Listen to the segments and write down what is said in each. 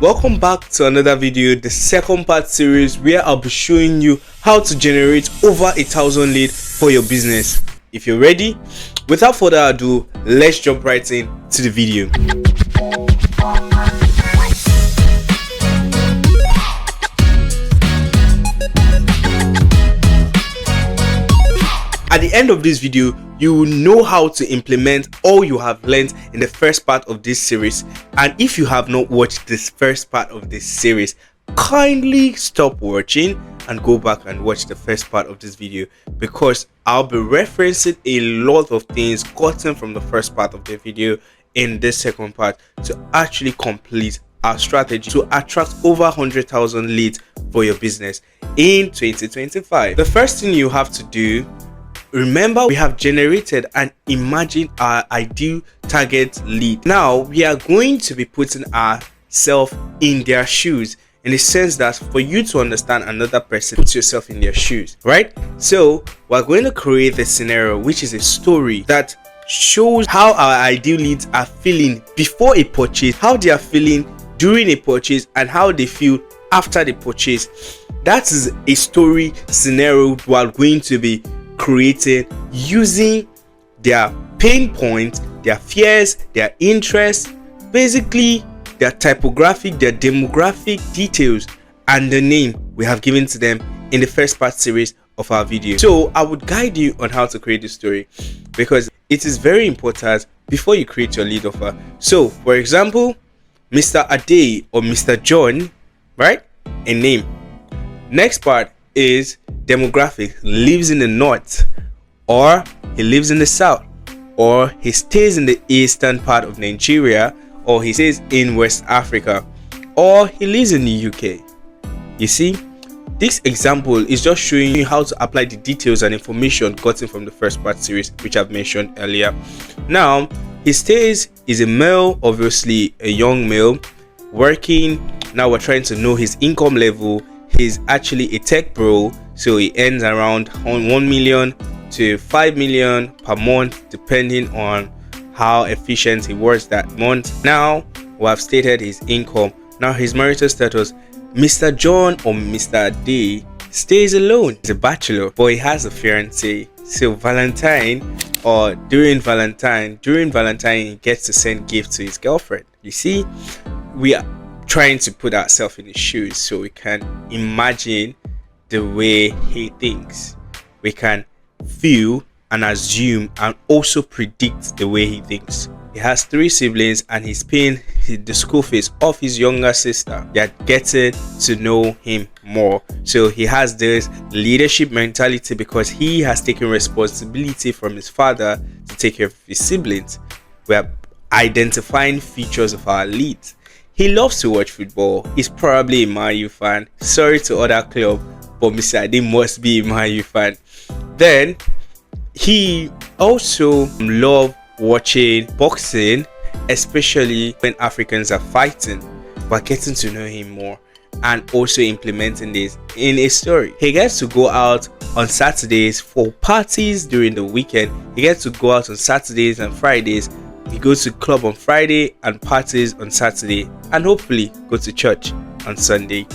Welcome back to another video, the second part series where I'll be showing you how to generate over 1,000 leads for your business. If you're ready, without further ado, let's jump right into the video. At the end of this video, you will know how to implement all you have learned in the first part of this series. And if you have not watched this first part of this series, kindly stop watching and go back and watch the first part of this video, because I'll be referencing a lot of things gotten from the first part of the video in this second part to actually complete our strategy to attract over 100,000 leads for your business in 2025. The first thing you have to do, remember, we have generated and imagined our ideal target lead. Now we are going to be putting ourselves in their shoes, in the sense that for you to understand another person, put yourself in their shoes, right? So we're going to create the scenario, which is a story that shows how our ideal leads are feeling before a purchase, how they are feeling during a purchase, and how they feel after the purchase. That is a story scenario we're going to be creating using their pain points, their fears, their interests, basically their typographic, their demographic details, and the name we have given to them in the first part series of our video. So I would guide you on how to create this story, because it is very important before you create your lead offer. So for example, Mr. Ade or Mr. John, right? A name. Next part is demographic. Lives in the north, or he lives in the south, or he stays in the eastern part of Nigeria, or he stays in West Africa, or he lives in the UK. You see, this example is just showing you how to apply the details and information gotten from the first part series, which I've mentioned earlier. Now he stays is a male, obviously a young male working. Now we're trying to know his income level. He's actually a tech bro, so he earns around 1 million to 5 million per month, depending on how efficient he works that month. Now we have stated his income. Now his marital status, Mr. John or Mr. Ade stays alone. He's a bachelor, but he has a fiancé. So Valentine, or during Valentine he gets to send gifts to his girlfriend. You see, we are trying to put ourselves in his shoes so we can imagine the way he thinks. We can feel and assume and also predict the way he thinks. He has 3 siblings and he's paying the school fees of his younger sister. They're getting to know him more. So he has this leadership mentality because he has taken responsibility from his father to take care of his siblings. We are identifying features of our leads. He loves to watch football. He's probably a Man U fan. Sorry to other club, but Mr. Ade must be a Man U fan. Then he also loves watching boxing, especially when Africans are fighting. We're getting to know him more and also implementing this in a story. He gets to go out on Saturdays for parties during the weekend. He gets to go out on Saturdays and Fridays. He goes to club on Friday and parties on Saturday, and hopefully go to church on Sunday.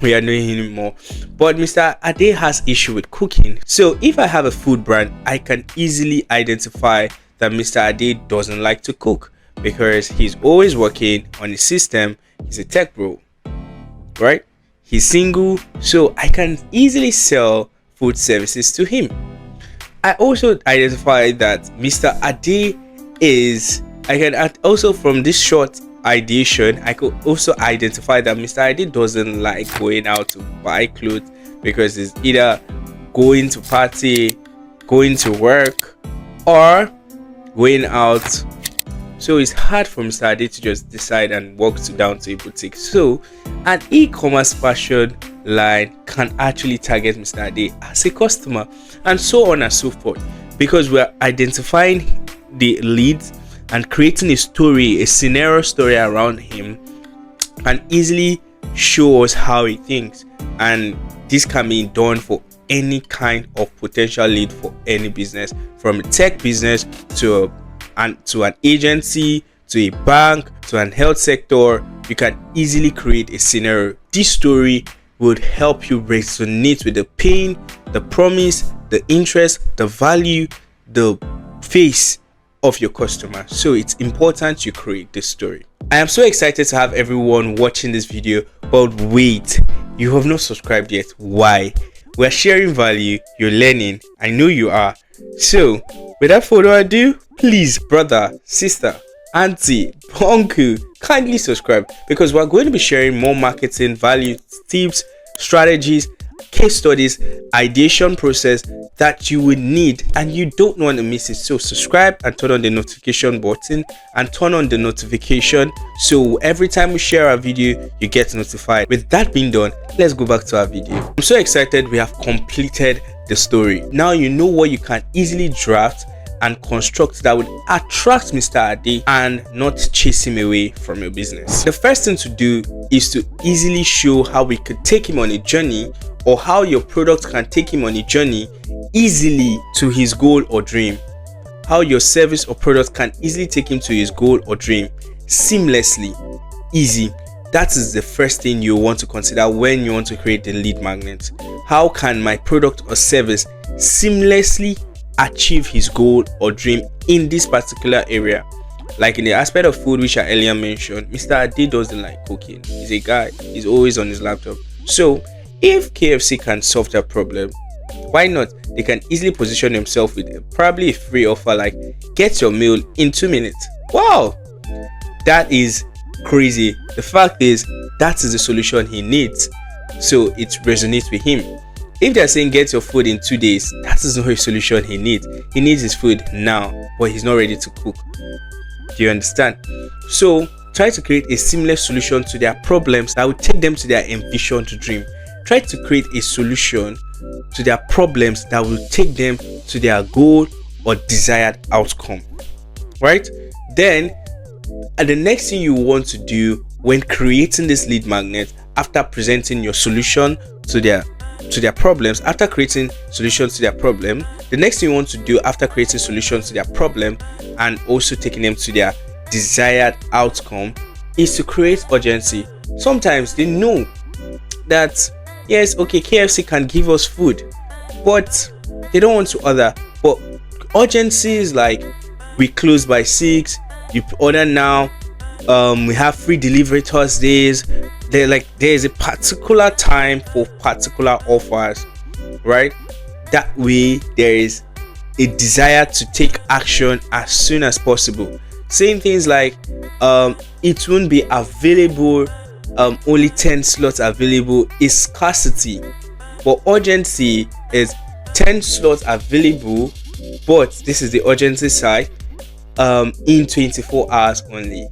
We are knowing him more. But Mr. Ade has issue with cooking. So if I have a food brand, I can easily identify that Mr. Ade doesn't like to cook, because he's always working on the system. He's a tech bro, right? He's single, so I can easily sell food services to him. I also identify that Mr. Ade also from this short ideation, I could also identify that Mr. Ade doesn't like going out to buy clothes, because he's either going to party, going to work, or going out. So it's hard for Mr. Ade to just decide and walk down to a boutique. So an e-commerce fashion line can actually target Mr. Ade as a customer, and so on and so forth, because we're identifying the leads and creating a story, a scenario story around him, and easily show us how he thinks. And this can be done for any kind of potential lead for any business, from a tech business to an agency, to a bank, to an health sector, you can easily create a scenario. This story would help you resonate with the pain, the promise, the interest, the value, the face of your customer. So it's important you create this story. I am so excited to have everyone watching this video, but wait, you have not subscribed yet. Why? We're sharing value, you're learning, I know you are. So without further ado, please, brother, sister, auntie, uncle, kindly subscribe, because we're going to be sharing more marketing value tips, strategies, case studies, ideation process that you would need, and you don't want to miss it. So subscribe and turn on the notification button and turn on the notification, so every time we share a video you get notified. With that being done, let's go back to our video. I'm so excited we have completed the story. Now you know what you can easily draft and construct that would attract Mr. Ade and not chase him away from your business. The first thing to do is to easily show how we could take him on a journey, or how your product can take him on a journey easily to his goal or dream. How your service or product can easily take him to his goal or dream seamlessly, easy. That is the first thing you want to consider when you want to create the lead magnet. How can my product or service seamlessly achieve his goal or dream in this particular area? Like in the aspect of food, which I earlier mentioned, Mr. Ade doesn't like cooking. He's a guy, he's always on his laptop. So if KFC can solve that problem, why not? They can easily position themselves with probably a free offer like get your meal in 2 minutes. Wow, that is crazy. The fact is, that is the solution he needs, so it resonates with him. If they're saying get your food in 2 days, that is not a solution he needs. He needs his food now, but he's not ready to cook. Do you understand? So try to create a seamless solution to their problems that will take them to their envisioned dream. Try to create a solution to their problems that will take them to their goal or desired outcome, right? Then the next thing you want to do when creating this lead magnet, after presenting your solution to their problems, after creating solutions to their problem, the next thing you want to do after creating solutions to their problem and also taking them to their desired outcome is to create urgency. Sometimes they know that yes, okay, KFC can give us food, but they don't want to order. But urgency is like, we close by 6, you order now, we have free delivery Thursdays. They're like, there's a particular time for particular offers, right? That way there is a desire to take action as soon as possible. Saying things like it won't be available, only 10 slots available is scarcity, but urgency is 10 slots available, but this is the urgency side, in 24 hours only.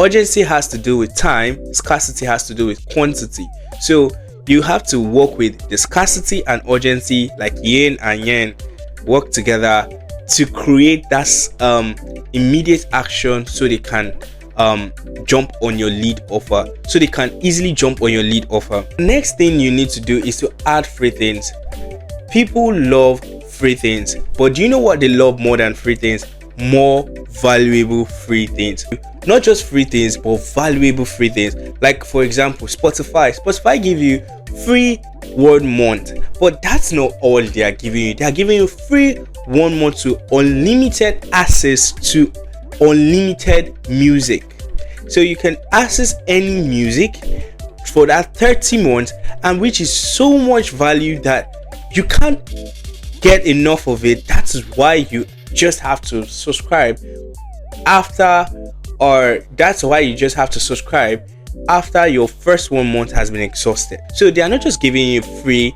Urgency has to do with time, scarcity has to do with quantity. So you have to work with the scarcity and urgency, like yin and yang, work together to create that immediate action, so they can jump on your lead offer, so they can easily jump on your lead offer. Next thing you need to do is to add free things. People love free things, but do you know what they love more than free things? More valuable free things. Not just free things, but valuable free things. Like for example, Spotify give you free 1 month, but that's not all they are giving you. They are giving you free 1 month to unlimited access to unlimited music. So you can access any music for that 30 months, and which is so much value that you can't get enough of it. That is why you just have to subscribe after your first 1 month has been exhausted. So they are not just giving you free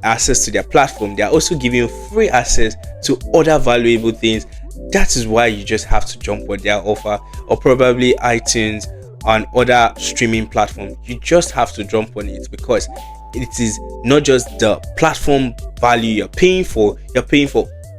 access to their platform, they are also giving you free access to other valuable things. That is why you just have to jump on their offer, or probably iTunes and other streaming platforms. You just have to jump on it, because it is not just the platform value you're paying for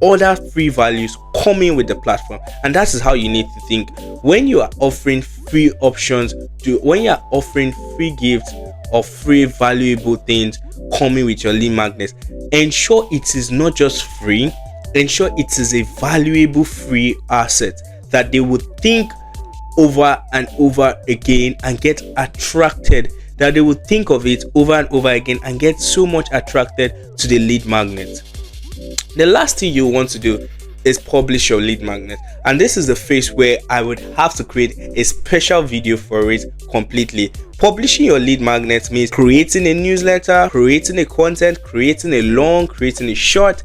other free values coming with the platform. And that is how you need to think when you are offering free options, when you are offering free gifts or free valuable things coming with your lead magnet. Ensure it is not just free, ensure it is a valuable free asset that they would think over and over again and get attracted, that they will think of it over and over again and get so much attracted to the lead magnet. The last thing you want to do is publish your lead magnet, and this is the phase where I would have to create a special video for it completely. Publishing your lead magnet means creating a newsletter, creating a content, creating a long, creating a short.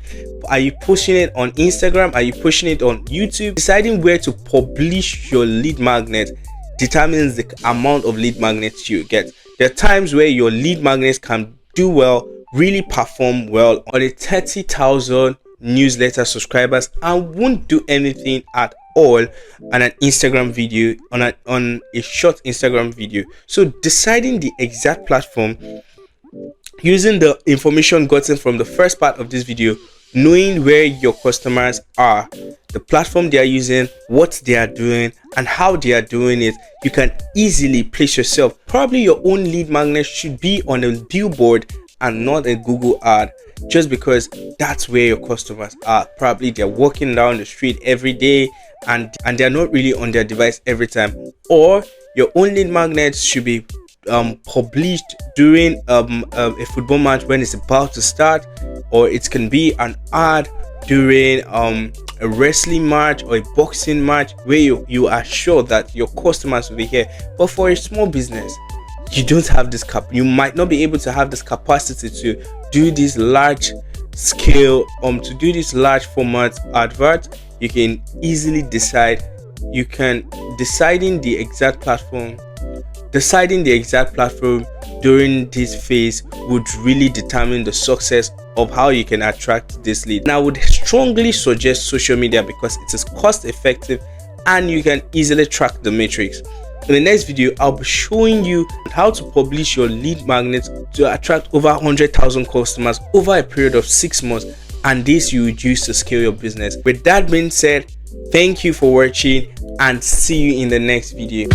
Are you pushing it on Instagram? Are you pushing it on YouTube? Deciding where to publish your lead magnet determines the amount of lead magnets you get. There are times where your lead magnets can do well, really perform well on a 30,000 newsletter subscribers and won't do anything at all on an Instagram video, on a short Instagram video. So deciding the exact platform, using the information gotten from the first part of this video, knowing where your customers are, the platform they are using, what they are doing, and how they are doing it, you can easily place yourself. Probably your own lead magnet should be on a billboard and not a Google ad, just because that's where your customers are. Probably they're walking down the street every day and they're not really on their device every time. Or your own lead magnet should be published during a football match when it's about to start, or it can be an ad during a wrestling match or a boxing match where you are sure that your customers will be here. But for a small business, you don't have this you might not be able to have this capacity to do this large scale to do this large format advert. You can easily decide, deciding the exact platform during this phase would really determine the success of how you can attract this lead. And I would strongly suggest social media because it is cost effective and you can easily track the metrics. In the next video, I'll be showing you how to publish your lead magnet to attract over 100,000 customers over a period of 6 months, and this you would use to scale your business. With that being said, thank you for watching and see you in the next video.